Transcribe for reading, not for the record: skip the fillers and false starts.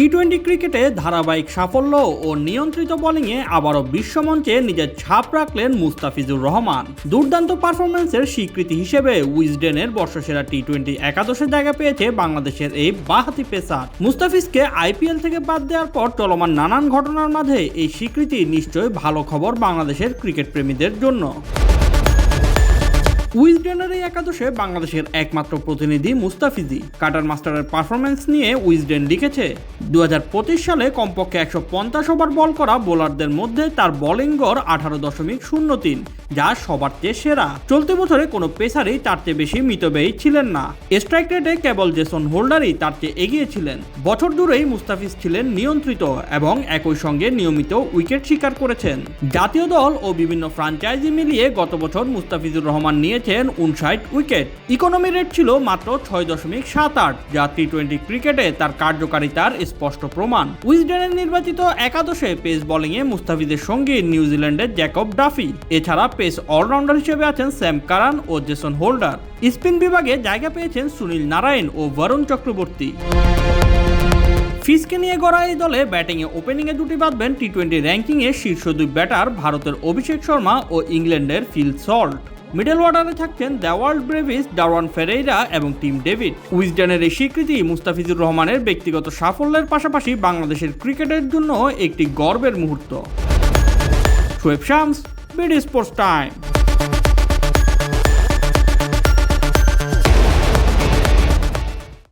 টি-20 ক্রিকেটে ধারাবাহিক সাফল্য ও নিয়ন্ত্রিত বোলিংয়ে আবারও বিশ্বমঞ্চে নিজের ছাপ রাখলেন মুস্তাফিজুর রহমান। দুর্দান্ত পারফরম্যান্সের স্বীকৃতি হিসেবে উইজডেনের বর্ষসেরা টি-20 একাদশে জায়গা পেয়েছে বাংলাদেশের এই বাঁহাতি পেসার। মুস্তাফিজকে আইপিএল থেকে বাদ দেওয়ার পর চলমান নানান ঘটনার মাঝে এই স্বীকৃতি নিশ্চয়ই ভালো খবর বাংলাদেশের ক্রিকেট প্রেমীদের জন্য। উইজডেনের এই একাদশে বাংলাদেশের একমাত্র প্রতিনিধি মুস্তাফিজই। কাটার মাস্টারের পারফরম্যান্স নিয়ে উইজডেন লিখেছে, 2025 সালে কমপক্ষে 150 ওভার বল করা বোলারদের মধ্যে তার বোলিং গড় 18.03, যা সবার চেয়ে সেরা। চলতি বছরে কোনো পেসারই তার চেয়ে বেশি মিতব্যয়ী ছিলেন না। স্ট্রাইক রেটে কেবল জেসন হোল্ডারই তার চেয়ে এগিয়ে ছিলেন। বছর জুড়েই মুস্তাফিজ ছিলেন নিয়ন্ত্রিত এবং একই সঙ্গে নিয়মিত উইকেট শিকার করেছেন। জাতীয় দল ও বিভিন্ন ফ্র্যাঞ্চাইজি মিলিয়ে গত বছর মুস্তাফিজুর রহমান নিয়েছেন 59 উইকেট। ইকোনমি রেট ছিল মাত্র 6.78, যা টি-20 ক্রিকেটে তার কার্যকারিতার স্পষ্ট প্রমাণ। উইজডেনের নির্বাচিত একাদশে পেস বোলিংয়ে মুস্তাফিজের সঙ্গে নিউজিল্যান্ডের জ্যাকব ডাফি, এছাড়া পেস অলরাউন্ডার হিসেবে আছেন স্যাম কারান ও জেসন হোল্ডার। স্পিন বিভাগে জায়গা পেয়েছেন সুনীল নারায়ণ ও বরুণ চক্রবর্তী। ফিজকে নিয়ে গড়া এই দলে ব্যাটিংয়ে ওপেনিংয়ে জুটি বাঁধবেন টি-20 র্যাঙ্কিংয়ে শীর্ষ দুই ব্যাটার ভারতের অভিষেক শর্মা ও ইংল্যান্ডের ফিল সল্ট। মিডল অর্ডারে থাকছেন দ্য ওয়ার্ল্ড ব্রেভিস, ডারওয়ান ফেরেইরা এবং টিম ডেভিড। উইজডেনের এই স্বীকৃতি মুস্তাফিজুর রহমানের ব্যক্তিগত সাফল্যের পাশাপাশি বাংলাদেশের ক্রিকেটের জন্য একটি গর্বের মুহূর্ত। Shoaib Shams, BD sports time.